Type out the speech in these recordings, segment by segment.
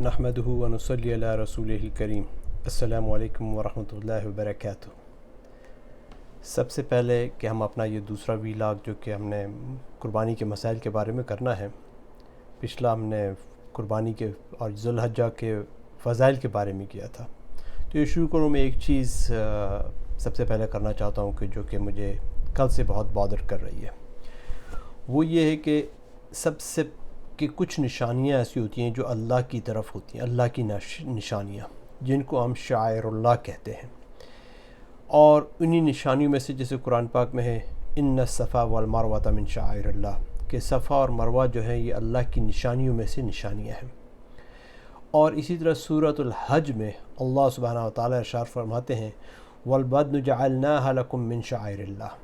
نحمدہ ونصلی علی رسولہ الکریم۔ السلام علیکم ورحمۃ اللہ وبرکاتہ۔ سب سے پہلے کہ ہم اپنا یہ دوسرا ویلاگ جو کہ ہم نے قربانی کے مسائل کے بارے میں کرنا ہے، پچھلا ہم نے قربانی کے اور ذوالحجہ کے فضائل کے بارے میں کیا تھا، تو یہ شروع کروں میں ایک چیز سب سے پہلے کرنا چاہتا ہوں کہ جو کہ مجھے کل سے بہت بادر کر رہی ہے، وہ یہ ہے کہ سب سے کہ کچھ نشانیاں ایسی ہوتی ہیں جو اللہ کی طرف ہوتی ہیں، اللہ کی نشانیاں جن کو ہم شعائر اللہ کہتے ہیں، اور انہی نشانیوں میں سے جیسے قرآن پاک میں ہے ان الصفا والمروۃ من شعائر اللہ، کہ صفا اور مروہ جو ہے یہ اللہ کی نشانیوں میں سے نشانیاں ہیں۔ اور اسی طرح سورۃ الحج میں اللہ سبحانہ وتعالی ارشاد فرماتے ہیں والبدن جعلناها لکم من شعائر اللہ،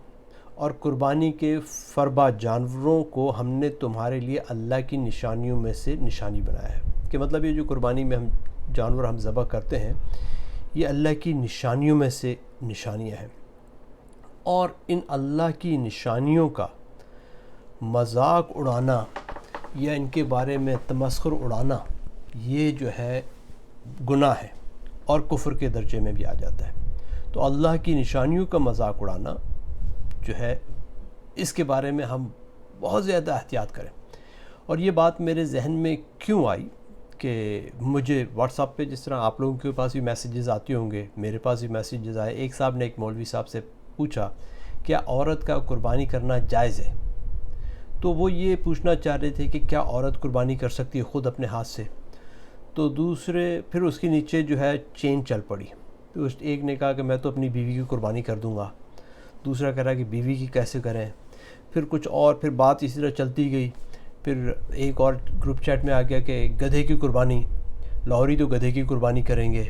اور قربانی کے فربا جانوروں کو ہم نے تمہارے لیے اللہ کی نشانیوں میں سے نشانی بنایا ہے، کہ مطلب یہ جو قربانی میں جانور ہم ذبح کرتے ہیں یہ اللہ کی نشانیوں میں سے نشانیاں ہیں، اور ان اللہ کی نشانیوں کا مذاق اڑانا یا ان کے بارے میں تمسخر اڑانا یہ جو ہے گناہ ہے اور کفر کے درجے میں بھی آ جاتا ہے۔ تو اللہ کی نشانیوں کا مذاق اڑانا جو ہے اس کے بارے میں ہم بہت زیادہ احتیاط کریں۔ اور یہ بات میرے ذہن میں کیوں آئی کہ مجھے واٹس ایپ پہ جس طرح آپ لوگوں کے پاس بھی میسیجز آتے ہوں گے، میرے پاس بھی میسیجز آئے، ایک صاحب نے ایک مولوی صاحب سے پوچھا کیا عورت کا قربانی کرنا جائز ہے، تو وہ یہ پوچھنا چاہ رہے تھے کہ کیا عورت قربانی کر سکتی ہے خود اپنے ہاتھ سے، تو دوسرے پھر اس کے نیچے جو ہے چین چل پڑی، تو ایک نے کہا کہ میں تو اپنی بیوی کی قربانی کر دوں گا، دوسرا کہہ رہا کہ بیوی کی کیسے کریں، پھر کچھ اور، پھر بات اسی طرح چلتی گئی، پھر ایک اور گروپ چیٹ میں آ گیا کہ گدھے کی قربانی، لاہوری تو گدھے کی قربانی کریں گے،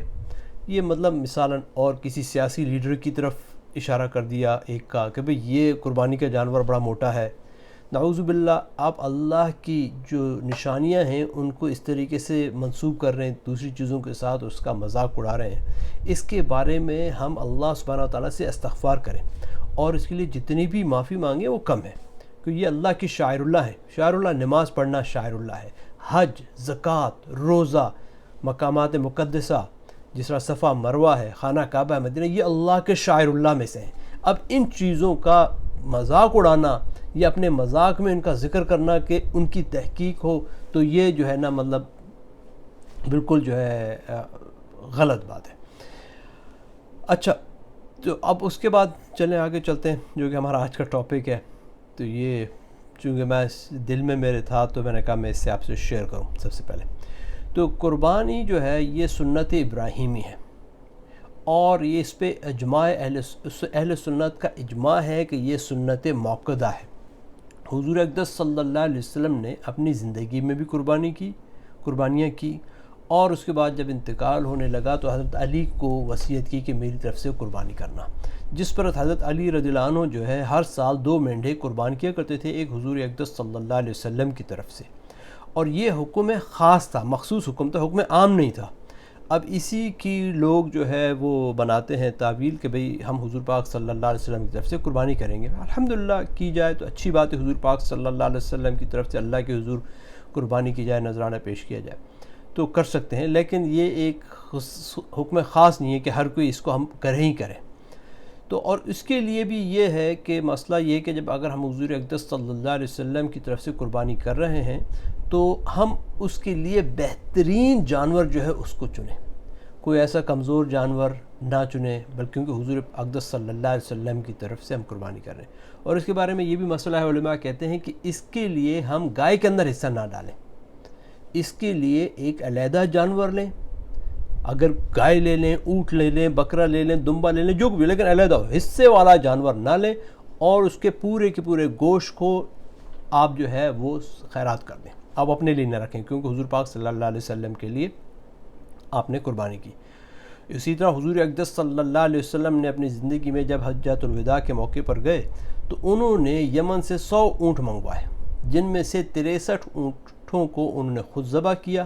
یہ مطلب مثالاً، اور کسی سیاسی لیڈر کی طرف اشارہ کر دیا ایک کا کہ بھئی یہ قربانی کا جانور بڑا موٹا ہے۔ نعوذ باللہ، آپ اللہ کی جو نشانیاں ہیں ان کو اس طریقے سے منسوب کر رہے ہیں، دوسری چیزوں کے ساتھ اس کا مذاق اڑا رہے ہیں۔ اس کے بارے میں ہم اللہ سبحانہ وتعالیٰ سے استغفار کریں اور اس کے لیے جتنی بھی معافی مانگیں وہ کم ہے، کہ یہ اللہ کی شاعر اللہ ہے۔ شاعر اللہ، نماز پڑھنا شاعر اللہ ہے، حج، زکوٰۃ، روزہ، مقامات مقدسہ جس طرح صفا مروہ ہے، خانہ کعبہ مدینہ، یہ اللہ کے شاعر اللہ میں سے ہیں۔ اب ان چیزوں کا مذاق اڑانا یا اپنے مذاق میں ان کا ذکر کرنا کہ ان کی تحقیق ہو، تو یہ جو ہے نا مطلب بالکل جو ہے غلط بات ہے۔ اچھا، تو اب اس کے بعد چلیں آگے چلتے ہیں جو کہ ہمارا آج کا ٹاپک ہے۔ تو یہ چونکہ میں دل میں میرے تھا تو میں نے کہا میں اس سے آپ سے شیئر کروں۔ سب سے پہلے تو قربانی جو ہے یہ سنت ابراہیمی ہے، اور یہ اس پہ اجماع اہل سنت کا اجماع ہے کہ یہ سنت موقدہ ہے۔ حضور اقدس صلی اللہ علیہ وسلم نے اپنی زندگی میں بھی قربانیاں کی، اور اس کے بعد جب انتقال ہونے لگا تو حضرت علی کو وصیت کی کہ میری طرف سے قربانی کرنا، جس پر حضرت علی رضی اللہ عنہ جو ہے ہر سال 2 مینڈھے قربان کیا کرتے تھے، ایک حضور اقدس صلی اللہ علیہ وسلم کی طرف سے، اور یہ حکم خاص تھا، مخصوص حکم تھا، حکم عام نہیں تھا۔ اب اسی کی لوگ جو ہے وہ بناتے ہیں تعویل کہ بھئی ہم حضور پاک صلی اللہ علیہ وسلم کی طرف سے قربانی کریں گے۔ الحمدللہ کی جائے تو اچھی بات ہے، حضور پاک صلی اللہ علیہ وسلم کی طرف سے اللہ کے حضور قربانی کی جائے، نذرانہ پیش کیا جائے تو کر سکتے ہیں، لیکن یہ ایک حکم خاص نہیں ہے کہ ہر کوئی اس کو ہم کریں ہی کریں۔ تو اور اس کے لیے بھی یہ ہے کہ مسئلہ یہ کہ جب اگر ہم حضور اقدس صلی اللہ علیہ وسلم کی طرف سے قربانی کر رہے ہیں تو ہم اس کے لیے بہترین جانور جو ہے اس کو چنیں، کوئی ایسا کمزور جانور نہ چنیں، بلکہ کیونکہ حضور اقدس صلی اللہ علیہ وسلم کی طرف سے ہم قربانی کر رہے ہیں۔ اور اس کے بارے میں یہ بھی مسئلہ ہے، علماء کہتے ہیں کہ اس کے لیے ہم گائے کے اندر حصہ نہ ڈالیں، اس کے لیے ایک علیحدہ جانور لیں، اگر گائے لے لیں، اونٹ لے لیں، بکرا لے لیں، دمبا لے لیں، جو بھی، لیکن علیحدہ ہو، حصے والا جانور نہ لیں، اور اس کے پورے کے پورے گوشت کو آپ جو ہے وہ خیرات کر دیں، آپ اپنے لیے نہ رکھیں، کیونکہ حضور پاک صلی اللہ علیہ وسلم کے لیے آپ نے قربانی کی۔ اسی طرح حضور اقدس صلی اللہ علیہ وسلم نے اپنی زندگی میں جب حجۃ الوداع کے موقع پر گئے تو انہوں نے یمن سے 100 اونٹ منگوائے، جن میں سے 63 اونٹوں کو انہوں نے خود ذبح کیا،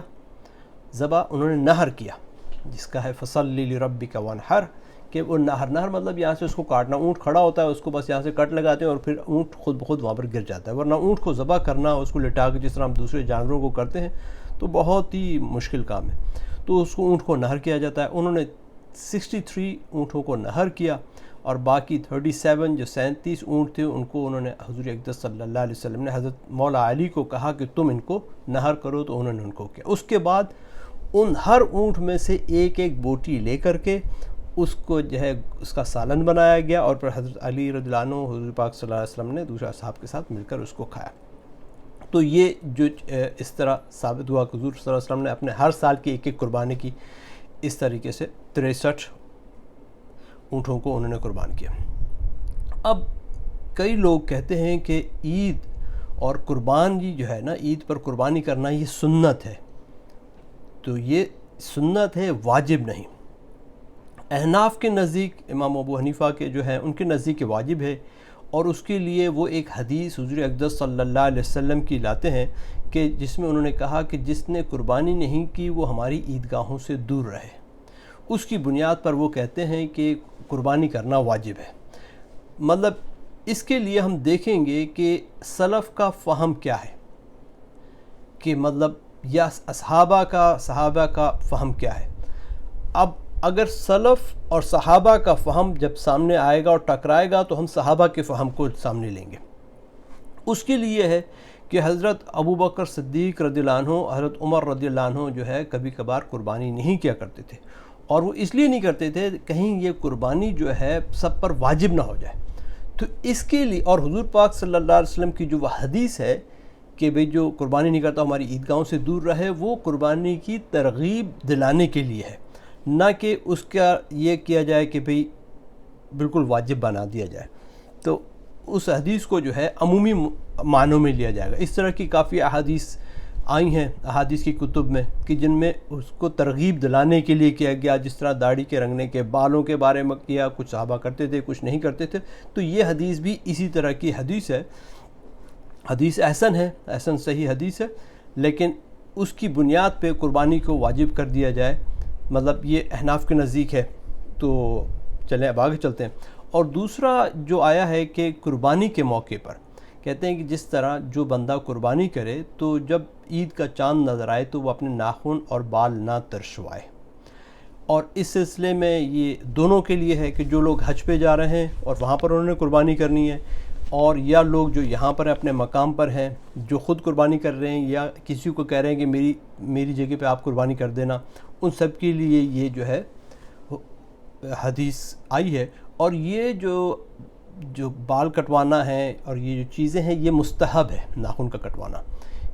انہوں نے نہر کیا، جس کا ہے فصلی لربک وانحر، کہ وہ نہر مطلب یہاں سے اس کو کاٹنا، اونٹ کھڑا ہوتا ہے اس کو بس یہاں سے کٹ لگاتے ہیں اور پھر اونٹ خود بخود وہاں پر گر جاتا ہے، ورنہ اونٹ کو ذبح کرنا، اس کو لٹا کے جس طرح ہم دوسرے جانوروں کو کرتے ہیں تو بہت ہی مشکل کام ہے. تو اس کو اونٹ کو نہر کیا جاتا ہے. انہوں نے 63 اونٹوں کو نہر کیا اور باقی 37 جو 37 اونٹ تھے ان کو انہوں نے حضور اقدس صلی اللہ علیہ وسلم نے حضرت مولا علی کو کہا کہ تم ان کو نہر کرو, تو انہوں نے ان کو کیا. اس کے بعد ان ہر اونٹ میں سے ایک ایک بوٹی لے کر کے اس کو جو ہے اس کا سالن بنایا گیا, اور پھر حضرت علی رضی اللہ عنہ حضور پاک صلی اللہ علیہ وسلم نے دوسرے اصحاب کے ساتھ مل کر اس کو کھایا. تو یہ جو اس طرح ثابت ہوا کہ حضور صلی اللہ علیہ وسلم نے اپنے ہر سال کی ایک ایک قربانی کی. اس طریقے سے 63 اونٹوں کو انہوں نے قربان کیا. اب کئی لوگ کہتے ہیں کہ عید اور قربانی جو ہے نا, عید پر قربانی کرنا یہ سنت ہے. تو یہ سنت ہے, واجب نہیں. احناف کے نزدیک, امام ابو حنیفہ کے جو ہیں ان کے نزدیک واجب ہے, اور اس کے لیے وہ ایک حدیث حضور اقدس صلی اللہ علیہ وسلم کی لاتے ہیں کہ جس میں انہوں نے کہا کہ جس نے قربانی نہیں کی وہ ہماری عیدگاہوں سے دور رہے. اس کی بنیاد پر وہ کہتے ہیں کہ قربانی کرنا واجب ہے. مطلب اس کے لیے ہم دیکھیں گے کہ سلف کا فہم کیا ہے, کہ مطلب یا صحابہ کا فہم کیا ہے. اب اگر سلف اور صحابہ کا فہم جب سامنے آئے گا اور ٹکرائے گا تو ہم صحابہ کے فہم کو سامنے لیں گے. اس کے لیے ہے کہ حضرت ابو بکر صدیق رضی اللہ عنہ, حضرت عمر رضی اللہ عنہ جو ہے کبھی کبھار قربانی نہیں کیا کرتے تھے, اور وہ اس لیے نہیں کرتے تھے کہیں یہ قربانی جو ہے سب پر واجب نہ ہو جائے. تو اس کے لیے, اور حضور پاک صلی اللہ علیہ وسلم کی جو وہ حدیث ہے کہ بھئی جو قربانی نہیں کرتا ہماری عیدگاہوں سے دور رہے, وہ قربانی کی ترغیب دلانے کے لیے ہے, نہ کہ اس کا یہ کیا جائے کہ بھئی بالکل واجب بنا دیا جائے. تو اس حدیث کو جو ہے عمومی معنوں میں لیا جائے گا. اس طرح کی کافی احادیث آئی ہیں احادیث کی کتب میں کہ جن میں اس کو ترغیب دلانے کے لیے کیا گیا, جس طرح داڑھی کے رنگنے کے, بالوں کے بارے میں کیا, کچھ صحابہ کرتے تھے کچھ نہیں کرتے تھے. تو یہ حدیث بھی اسی طرح کی حدیث ہے. حدیث احسن ہے, احسن صحیح حدیث ہے, لیکن اس کی بنیاد پہ قربانی کو واجب کر دیا جائے, مطلب یہ احناف کے نزدیک ہے. تو چلیں اب آگے چلتے ہیں. اور دوسرا جو آیا ہے کہ قربانی کے موقع پر کہتے ہیں کہ جس طرح جو بندہ قربانی کرے تو جب عید کا چاند نظر آئے تو وہ اپنے ناخن اور بال نہ ترشوائے. اور اس سلسلے میں یہ دونوں کے لیے ہے کہ جو لوگ حج پہ جا رہے ہیں اور وہاں پر انہوں نے قربانی کرنی ہے, اور یا لوگ جو یہاں پر اپنے مقام پر ہیں جو خود قربانی کر رہے ہیں یا کسی کو کہہ رہے ہیں کہ میری جگہ پہ آپ قربانی کر دینا, ان سب کے لیے یہ جو ہے حدیث آئی ہے. اور یہ جو بال کٹوانا ہے اور یہ جو چیزیں ہیں یہ مستحب ہے, ناخن کا کٹوانا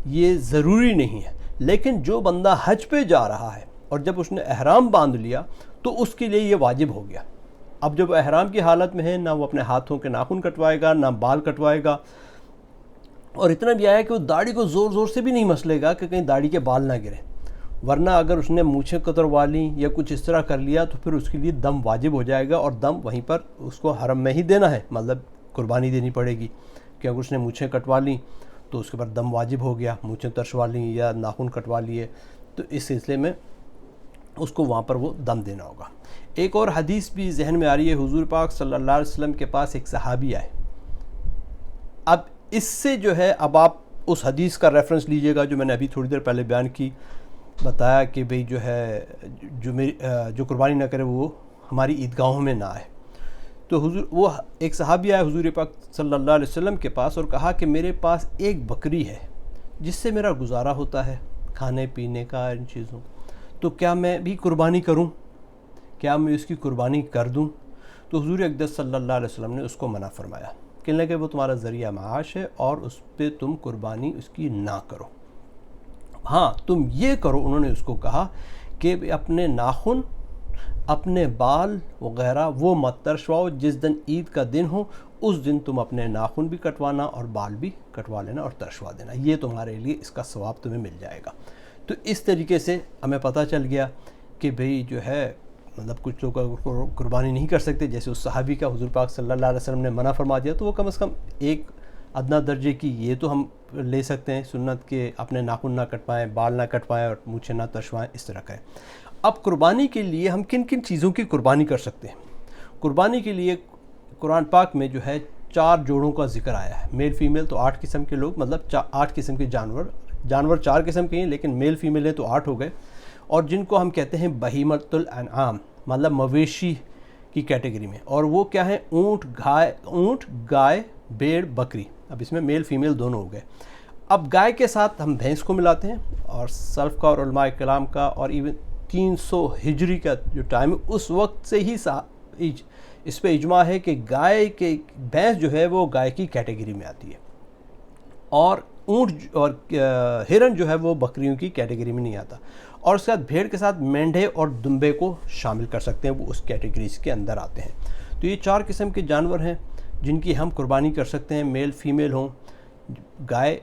یہ ضروری نہیں ہے. لیکن جو بندہ حج پہ جا رہا ہے اور جب اس نے احرام باندھ لیا تو اس کے لیے یہ واجب ہو گیا. اب جب احرام کی حالت میں ہے نہ وہ اپنے ہاتھوں کے ناخن کٹوائے گا نہ بال کٹوائے گا, اور اتنا بھی آیا کہ وہ داڑھی کو زور زور سے بھی نہیں مسلے گا کہ کہیں داڑھی کے بال نہ گریں, ورنہ اگر اس نے مونچھیں کتروا لیں یا کچھ اس طرح کر لیا تو پھر اس کے لیے دم واجب ہو جائے گا, اور دم وہیں پر اس کو حرم میں ہی دینا ہے, مطلب قربانی دینی پڑے گی. کہ اگر اس نے مونچھیں کٹوا لیں تو اس کے بعد دم واجب ہو گیا, مونچھیں ترشوا لیں یا ناخن کٹوا لیے تو اس سلسلے میں اس کو وہاں پر وہ دم دینا ہوگا. ایک اور حدیث بھی ذہن میں آ رہی ہے, حضور پاک صلی اللہ علیہ وسلم کے پاس ایک صحابی آئے. اب اس سے جو ہے اب آپ اس حدیث کا ریفرنس لیجئے گا جو میں نے ابھی تھوڑی دیر پہلے بیان کی, بتایا کہ بھئی جو ہے جو قربانی نہ کرے وہ ہماری عیدگاہوں میں نہ آئے. تو وہ ایک صحابی آئے حضور پاک صلی اللہ علیہ وسلم کے پاس اور کہا کہ میرے پاس ایک بکری ہے جس سے میرا گزارا ہوتا ہے کھانے پینے کا, ان چیزوں, تو کیا میں بھی قربانی کروں, کیا میں اس کی قربانی کر دوں؟ تو حضور اقدس صلی اللہ علیہ وسلم نے اس کو منع فرمایا, کہنے کہ وہ تمہارا ذریعہ معاش ہے اور اس پہ تم قربانی اس کی نہ کرو. ہاں تم یہ کرو, انہوں نے اس کو کہا کہ اپنے ناخن اپنے بال وغیرہ وہ مت ترشواؤ, جس دن عید کا دن ہو اس دن تم اپنے ناخن بھی کٹوانا اور بال بھی کٹوا لینا اور ترشوا دینا, یہ تمہارے لیے اس کا ثواب تمہیں مل جائے گا. تو اس طریقے سے ہمیں پتہ چل گیا کہ بھئی جو ہے مطلب کچھ لوگ قربانی نہیں کر سکتے, جیسے اس صحابی کا حضور پاک صلی اللہ علیہ وسلم نے منع فرما دیا, تو وہ کم از کم ایک ادنا درجے کی یہ تو ہم لے سکتے ہیں سنت کے اپنے ناخن نہ کٹوائیں, بال نہ کٹوائیں اور مونچھیں نہ ترشوائیں, اس طرح کریں. اب قربانی کے لیے ہم کن کن چیزوں کی قربانی کر سکتے ہیں؟ قربانی کے لیے قرآن پاک میں جو ہے 4 جوڑوں کا ذکر آیا ہے, میل فیمیل, تو 8 قسم کے لوگ, مطلب 8 قسم کے جانور جانور 4 قسم کے ہیں لیکن میل فیمیل ہیں تو 8 ہو گئے، اور جن کو ہم کہتے ہیں بہیمۃ الانعام، مطلب مویشی کی کیٹیگری میں، اور وہ کیا ہیں؟ اونٹ، گائے، بھیڑ، بکری۔ اب اس میں میل فیمیل دونوں ہو گئے۔ اب گائے کے ساتھ ہم بھینس کو ملاتے ہیں، اور سلف کا اور علماء کلام کا اور ایون 300 ہجری کا جو ٹائم ہے اس وقت سے ہی اس پہ اجماع ہے کہ بھینس جو ہے وہ گائے کی کیٹیگری میں آتی ہے، اور اونٹ اور ہرن جو ہے وہ بکریوں کی کیٹیگری میں نہیں آتا، اور اس کے ساتھ بھیڑ کے ساتھ مینڈھے اور دمبے کو شامل کر سکتے ہیں، وہ اس کیٹیگریز کے اندر آتے ہیں۔ تو یہ 4 قسم کے جانور ہیں جن کی ہم قربانی کر سکتے ہیں، میل فیمیل ہوں۔ گائے،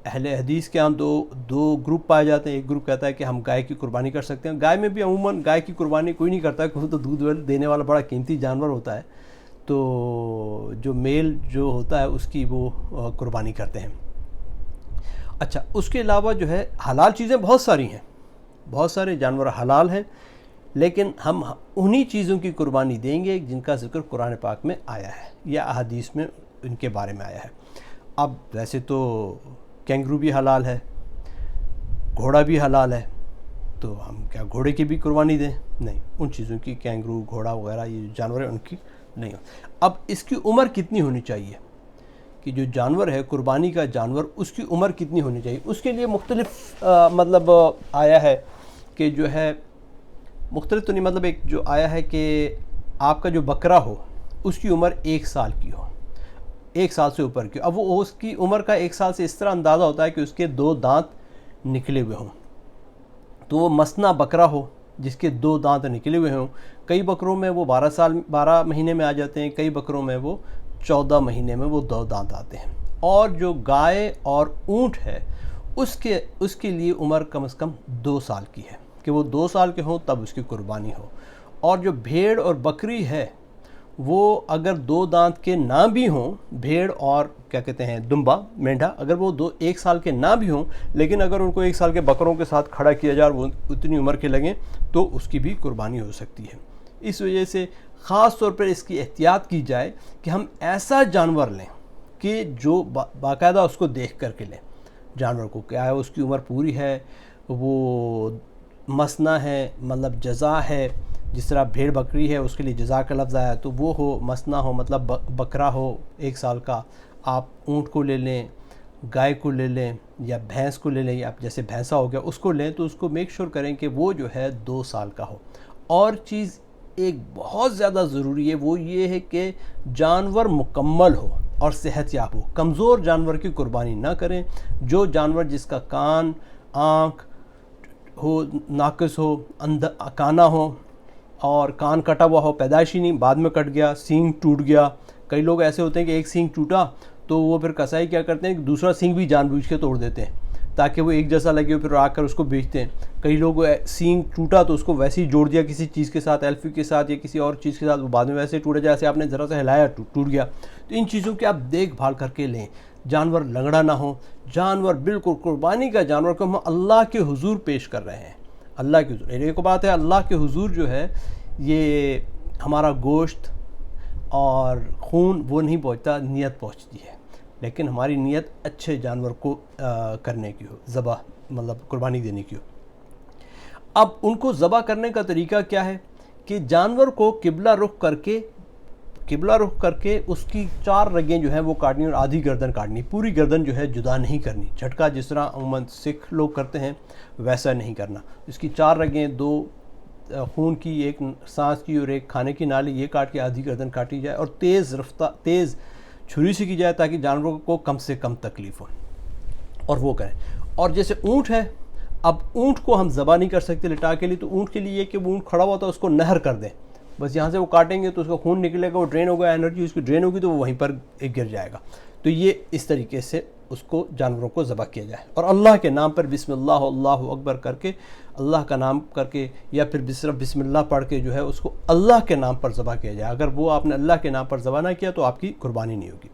اہل حدیث کے ہاں دو گروپ پائے جاتے ہیں، ایک گروپ کہتا ہے کہ ہم گائے کی قربانی کر سکتے ہیں۔ گائے میں بھی عموماً گائے کی قربانی کوئی نہیں کرتا کیونکہ تو دودھ دینے والا بڑا قیمتی جانور ہوتا ہے، تو جو میل جو ہوتا ہے اس کی وہ قربانی کرتے ہیں۔ اچھا، اس کے علاوہ جو ہے حلال چیزیں بہت ساری ہیں، بہت سارے جانور حلال ہیں، لیکن ہم انہی چیزوں کی قربانی دیں گے جن کا ذکر قرآن پاک میں آیا ہے یا احادیث میں ان کے بارے میں آیا ہے۔ اب ویسے تو کینگرو بھی حلال ہے، گھوڑا بھی حلال ہے، تو ہم کیا گھوڑے کی بھی قربانی دیں؟ نہیں، ان چیزوں کی، کینگرو، گھوڑا وغیرہ یہ جانور ہیں ان کی نہیں ہو۔ اب اس کی عمر کتنی ہونی چاہیے کہ جو جانور ہے قربانی کا جانور اس کی عمر کتنی ہونی چاہیے؟ اس کے لیے مختلف مطلب آیا ہے کہ جو ہے مختلف تو نہیں، مطلب ایک جو آیا ہے کہ آپ کا جو بکرا ہو اس کی عمر 1 سال کی ہو، 1 سال سے اوپر کی۔ اب وہ اس کی عمر کا 1 سال سے اس طرح اندازہ ہوتا ہے کہ اس کے 2 دانت نکلے ہوئے ہوں، تو وہ مسنا بکرا ہو جس کے 2 دانت نکلے ہوئے ہوں۔ کئی بکروں میں وہ 12 مہینے میں آ جاتے ہیں، کئی بکروں میں وہ 14 مہینے میں وہ 2 دانت آتے ہیں۔ اور جو گائے اور اونٹ ہے اس کے لیے عمر کم از کم 2 سال کی ہے کہ وہ 2 سال کے ہوں تب اس کی قربانی ہو۔ اور جو بھیڑ اور بکری ہے وہ اگر 2 دانت کے نہ بھی ہوں، بھیڑ اور کیا کہتے ہیں دمبا، مینڈھا، اگر وہ 1 سال کے نہ بھی ہوں، لیکن اگر ان کو 1 سال کے بکروں کے ساتھ کھڑا کیا جائے اور وہ اتنی عمر کے لگیں تو اس کی بھی قربانی ہو سکتی ہے۔ اس وجہ سے خاص طور پر اس کی احتیاط کی جائے کہ ہم ایسا جانور لیں کہ جو باقاعدہ اس کو دیکھ کر کے لیں، جانور کو کیا ہے اس کی عمر پوری ہے، وہ مسنا ہے مطلب جزا ہے، جس طرح بھیڑ بکری ہے اس کے لیے جزا کا لفظ آیا تو وہ ہو، مسنا ہو مطلب بکرا ہو 1 سال کا۔ آپ اونٹ کو لے لیں، گائے کو لے لیں یا بھینس کو لے لیں، یا جیسے بھینسا ہو گیا اس کو لیں، تو اس کو میک شور کریں کہ وہ جو ہے 2 سال کا ہو۔ اور چیز ایک بہت زیادہ ضروری ہے، وہ یہ ہے کہ جانور مکمل ہو اور صحت یاب ہو۔ کمزور جانور کی قربانی نہ کریں۔ جو جانور جس کا کان، آنکھ ہو، ناقص ہو، کانا ہو اور کان کٹا ہوا ہو، پیدائشی نہیں، بعد میں کٹ گیا، سینگ ٹوٹ گیا۔ کئی لوگ ایسے ہوتے ہیں کہ ایک سینگ ٹوٹا تو وہ پھر کسائی کیا کرتے ہیں کہ دوسرا سینگ بھی جان بوجھ کے توڑ دیتے ہیں تاکہ وہ ایک جیسا لگے، پھر آ کر اس کو بیچتے ہیں۔ کئی لوگ سینگ ٹوٹا تو اس کو ویسے ہی جوڑ دیا کسی چیز کے ساتھ، ایلفی کے ساتھ یا کسی اور چیز کے ساتھ، وہ بعد میں ویسے ٹوٹا جیسے آپ نے ذرا سا ہلایا ٹوٹ گیا۔ تو ان چیزوں کی آپ دیکھ بھال کر کے لیں، جانور لنگڑا نہ ہو، جانور بالکل قربانی کا جانور کو ہم اللہ کے حضور پیش کر رہے ہیں، اللہ کے حضور۔ ایک بات ہے اللہ کے حضور جو ہے یہ ہمارا گوشت اور خون وہ نہیں پہنچتا، نیت پہنچتی ہے، لیکن ہماری نیت اچھے جانور کو کرنے کی ہو، ذبح مطلب قربانی دینے کی ہو۔ اب ان کو ذبح کرنے کا طریقہ کیا ہے کہ جانور کو قبلہ رخ کر کے اس کی 4 رگیں جو ہیں وہ کاٹنی اور آدھی گردن کاٹنی، پوری گردن جو ہے جدا نہیں کرنی۔ جھٹکا جس طرح عموماً سکھ لوگ کرتے ہیں ویسا نہیں کرنا۔ اس کی 4 رگیں، 2 خون کی، 1 سانس کی اور 1 کھانے کی نالی، یہ کاٹ کے آدھی گردن کاٹی جائے اور تیز چھری سے کی جائے تاکہ جانوروں کو کم سے کم تکلیف ہو، اور وہ کریں۔ اور جیسے اونٹ ہے، اب اونٹ کو ہم ذبح نہیں کر سکتے لٹا کے لیے، تو اونٹ کے لیے یہ کہ وہ اونٹ کھڑا ہوا تھا اس کو نہر کر دیں، بس یہاں سے وہ کاٹیں گے تو اس کا خون نکلے گا، وہ ڈرین ہوگا، انرجی اس کی ڈرین ہوگی تو وہ وہیں پر گر جائے گا۔ تو یہ اس طریقے سے اس کو جانوروں کو ذبح کیا جائے، اور اللہ کے نام پر بسم اللہ اللہ اکبر کر کے، اللہ کا نام کر کے، یا پھر صرف بسم اللہ پڑھ کے جو ہے اس کو اللہ کے نام پر ذبح کیا جائے۔ اگر وہ آپ نے اللہ کے نام پر ذبح نہ کیا تو آپ کی قربانی نہیں ہوگی۔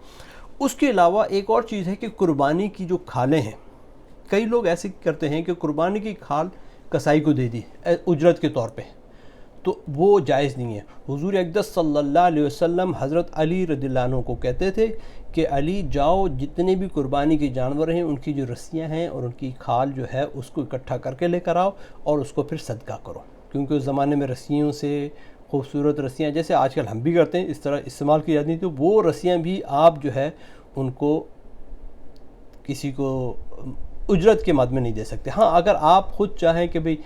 اس کے علاوہ ایک اور چیز ہے کہ قربانی کی جو کھالیں ہیں، کئی لوگ ایسے کرتے ہیں کہ قربانی کی کھال کسائی کو دے دی اجرت کے طور پہ، تو وہ جائز نہیں ہے۔ حضور اقدس صلی اللہ علیہ وسلم حضرت علی رضی اللہ عنہ کو کہتے تھے کہ علی جاؤ جتنے بھی قربانی کے جانور ہیں ان کی جو رسیاں ہیں اور ان کی کھال جو ہے اس کو اکٹھا کر کے لے کر آؤ اور اس کو پھر صدقہ کرو، کیونکہ اس زمانے میں رسیوں سے خوبصورت رسیاں جیسے آج کل ہم بھی کرتے ہیں اس طرح استعمال کی جاتی ہیں، تو وہ رسیاں بھی آپ جو ہے ان کو کسی کو اجرت کے مد میں نہیں دے سکتے۔ ہاں اگر آپ خود چاہیں کہ بھئی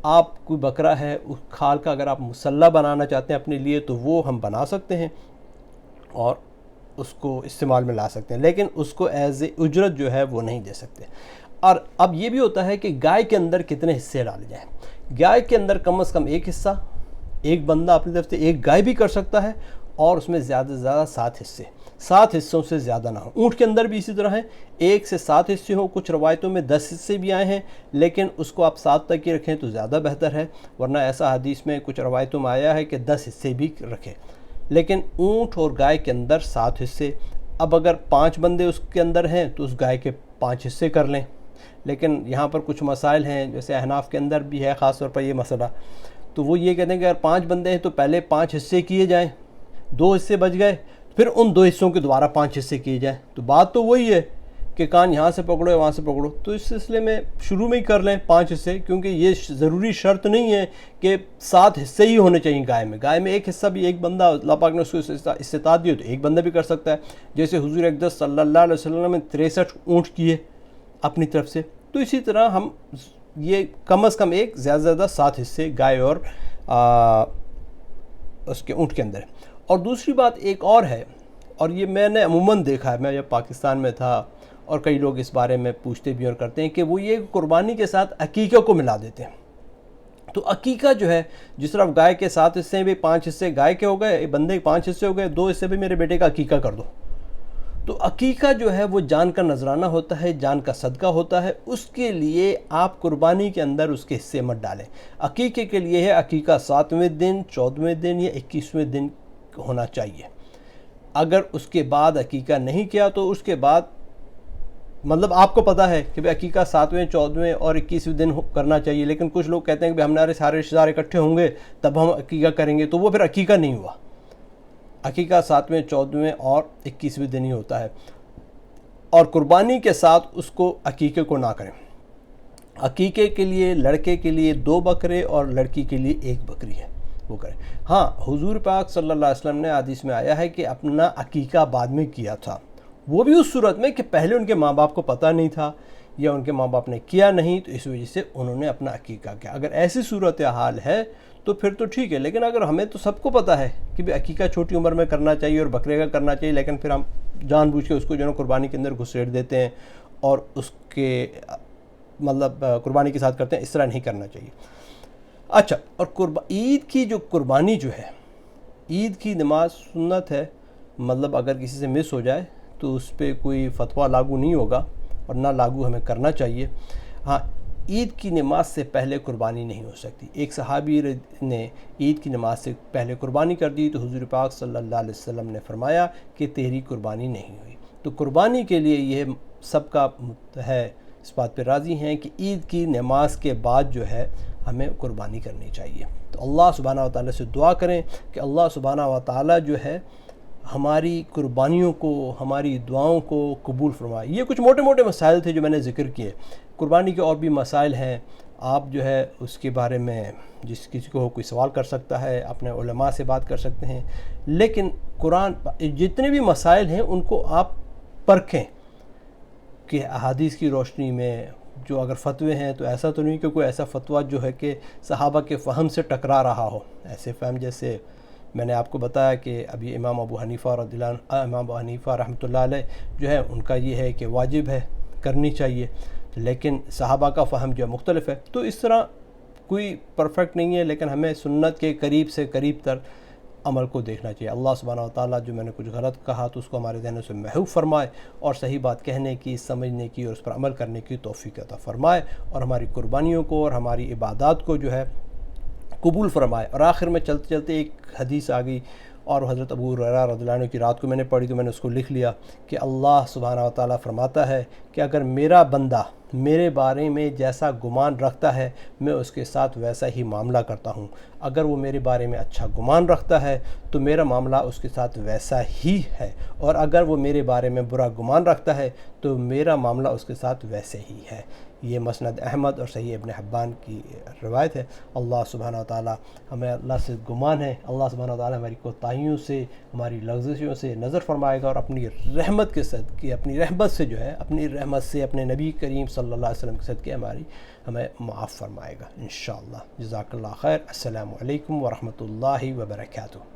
آپ کوئی بکرا ہے اس کھال کا اگر آپ مسلح بنانا چاہتے ہیں اپنے لیے تو وہ ہم بنا سکتے ہیں اور اس کو استعمال میں لا سکتے ہیں، لیکن اس کو ایز اے اجرت جو ہے وہ نہیں دے سکتے۔ اور اب یہ بھی ہوتا ہے کہ گائے کے اندر کتنے حصے ڈالے جائیں۔ گائے کے اندر کم از کم ایک حصہ، ایک بندہ اپنی طرف سے ایک گائے بھی کر سکتا ہے، اور اس میں زیادہ سے زیادہ 7 حصے، 7 حصوں سے زیادہ نہ ہوں۔ اونٹ کے اندر بھی اسی طرح ہے، 1 سے 7 حصے ہوں، کچھ روایتوں میں 10 حصے بھی آئے ہیں، لیکن اس کو آپ 7 تک ہی رکھیں تو زیادہ بہتر ہے، ورنہ ایسا حدیث میں کچھ روایتوں میں آیا ہے کہ 10 حصے بھی رکھیں۔ لیکن اونٹ اور گائے کے اندر 7 حصے۔ اب اگر 5 بندے اس کے اندر ہیں تو اس گائے کے 5 حصے کر لیں، لیکن یہاں پر کچھ مسائل ہیں، جیسے احناف کے اندر بھی ہے خاص طور پر یہ مسئلہ، تو وہ یہ کہتے ہیں کہ اگر 5 بندے ہیں تو پہلے 5 حصے کیے جائیں، 2 حصے بچ گئے پھر ان 2 حصوں کے دوبارہ 5 حصے کیے جائیں، تو بات تو وہی ہے کہ کان یہاں سے پکڑو یا وہاں سے پکڑو، تو اس سلسلے میں شروع میں ہی کر لیں 5 حصے، کیونکہ یہ ضروری شرط نہیں ہے کہ 7 حصے ہی ہونے چاہیے گائے میں ایک حصہ بھی ایک بندہ اللہ پاک نے اس کو استطاعت دی ہو تو ایک بندہ بھی کر سکتا ہے، جیسے حضور اقدس صلی اللہ علیہ وسلم نے 63 اونٹ کیے اپنی طرف سے، تو اسی طرح ہم یہ کم از کم ایک زیادہ سے زیادہ 7 حصے گائے اور اس کے اونٹ کے اندر ہے۔ اور دوسری بات ایک اور ہے، اور یہ میں نے عموماً دیکھا ہے، میں جب پاکستان میں تھا اور کئی لوگ اس بارے میں پوچھتے بھی اور کرتے ہیں، کہ وہ یہ قربانی کے ساتھ عقیقہ کو ملا دیتے ہیں۔ تو عقیقہ جو ہے جس طرح گائے کے 7 حصے بھی 5 حصے گائے کے ہو گئے، بندے 5 حصے ہو گئے، 2 حصے بھی میرے بیٹے کا عقیقہ کر دو۔ تو عقیقہ جو ہے وہ جان کا نذرانہ ہوتا ہے، جان کا صدقہ ہوتا ہے، اس کے لیے آپ قربانی کے اندر اس کے حصے مت ڈالیں۔ عقیقے کے لیے ہے عقیقہ 7ویں دن، 14ویں دن یا 21ویں دن ہونا چاہیے۔ اگر اس کے بعد عقیقہ نہیں کیا تو اس کے بعد مطلب آپ کو پتہ ہے کہ عقیقہ 7ویں، 14ویں اور 21ویں دن کرنا چاہیے، لیکن کچھ لوگ کہتے ہیں کہ ہمارے سارے رشتہ دار اکٹھے ہوں گے تب ہم عقیقہ کریں گے، تو وہ پھر عقیقہ نہیں ہوا۔ عقیقہ 7ویں، 14ویں اور 21ویں دن ہی ہوتا ہے، اور قربانی کے ساتھ اس کو عقیقے کو نہ کریں۔ عقیقے کے لیے لڑکے کے لیے 2 بکرے اور لڑکی کے لیے 1 بکری ہے، وہ کریں۔ ہاں حضور پاک صلی اللہ علیہ وسلم نے حدیث میں آیا ہے کہ اپنا عقیقہ بعد میں کیا تھا، وہ بھی اس صورت میں کہ پہلے ان کے ماں باپ کو پتہ نہیں تھا یا ان کے ماں باپ نے کیا نہیں، تو اس وجہ سے انہوں نے اپنا عقیقہ کیا۔ اگر ایسی صورتحال ہے تو پھر تو ٹھیک ہے، لیکن اگر ہمیں تو سب کو پتہ ہے کہ عقیقہ چھوٹی عمر میں کرنا چاہیے اور بکرے کا کرنا چاہیے، لیکن پھر ہم جان بوجھ کے اس کو جو ہے قربانی کے اندر گھسیٹ دیتے ہیں اور اس کے مطلب قربانی کے ساتھ کرتے ہیں، اس طرح نہیں کرنا چاہیے۔ اچھا، اور عید کی جو قربانی جو ہے، عید کی نماز سنت ہے، مطلب اگر کسی سے مس ہو جائے تو اس پہ کوئی فتویٰ لاگو نہیں ہوگا اور نہ لاگو ہمیں کرنا چاہیے۔ ہاں عید کی نماز سے پہلے قربانی نہیں ہو سکتی۔ ایک صحابی نے عید کی نماز سے پہلے قربانی کر دی تو حضور پاک صلی اللہ علیہ وسلم نے فرمایا کہ تیری قربانی نہیں ہوئی۔ تو قربانی کے لیے یہ سب کا ہے، اس بات پہ راضی ہیں کہ عید کی نماز کے بعد جو ہے ہمیں قربانی کرنی چاہیے۔ تو اللہ سبحانہ و تعالیٰ سے دعا کریں کہ اللہ سبحانہ و تعالیٰ جو ہے ہماری قربانیوں کو، ہماری دعاؤں کو قبول فرمائے۔ یہ کچھ موٹے موٹے مسائل تھے جو میں نے ذکر کیے، قربانی کے اور بھی مسائل ہیں، آپ جو ہے اس کے بارے میں جس کسی کو کوئی سوال کر سکتا ہے، اپنے علماء سے بات کر سکتے ہیں، لیکن قرآن جتنے بھی مسائل ہیں ان کو آپ پرکھیں کہ احادیث کی روشنی میں جو اگر فتوے ہیں تو ایسا تو نہیں کہ کوئی ایسا فتویٰ جو ہے کہ صحابہ کے فہم سے ٹکرا رہا ہو، ایسے فہم جیسے میں نے آپ کو بتایا کہ ابھی امام ابو حنیفہ رضی اللہ عنہ، امام ابو حنیفہ رحمۃ اللہ علیہ جو ہے ان کا یہ ہے کہ واجب ہے، کرنی چاہیے، لیکن صحابہ کا فہم جو ہے مختلف ہے۔ تو اس طرح کوئی پرفیکٹ نہیں ہے، لیکن ہمیں سنت کے قریب سے قریب تر عمل کو دیکھنا چاہیے۔ اللہ سبحانہ و تعالیٰ جو میں نے کچھ غلط کہا تو اس کو ہمارے ذہنوں سے محفوظ فرمائے، اور صحیح بات کہنے کی، سمجھنے کی اور اس پر عمل کرنے کی توفیق عطا فرمائے، اور ہماری قربانیوں کو اور ہماری عبادات کو جو ہے قبول فرمائے۔ اور آخر میں چلتے چلتے ایک حدیث آ گئی، اور حضرت ابو ہریرہ رضی اللہ عنہ کی رات کو میں نے پڑھی تو میں نے اس کو لکھ لیا کہ اللہ سبحانہ و تعالیٰ فرماتا ہے کہ اگر میرا بندہ میرے بارے میں جیسا گمان رکھتا ہے میں اس کے ساتھ ویسا ہی معاملہ کرتا ہوں۔ اگر وہ میرے بارے میں اچھا گمان رکھتا ہے تو میرا معاملہ اس کے ساتھ ویسا ہی ہے، اور اگر وہ میرے بارے میں برا گمان رکھتا ہے تو میرا معاملہ اس کے ساتھ ویسے ہی ہے۔ یہ مسند احمد اور صحیح ابن حبان کی روایت ہے۔ اللہ سبحانہ وتعالی ہمیں اللہ سے گمان ہے، اللہ سبحانہ وتعالی ہماری کوتاہیوں سے، ہماری لغزشوں سے نظر فرمائے گا، اور اپنی رحمت کے صدقے، اپنی رحمت سے جو ہے، اپنی رحمت سے اپنے نبی کریم صلی اللہ علیہ وسلم کے صدقے ہمیں معاف فرمائے گا انشاءاللہ۔ جزاک اللہ خیر۔ السلام علیکم ورحمۃ اللہ وبرکاتہ۔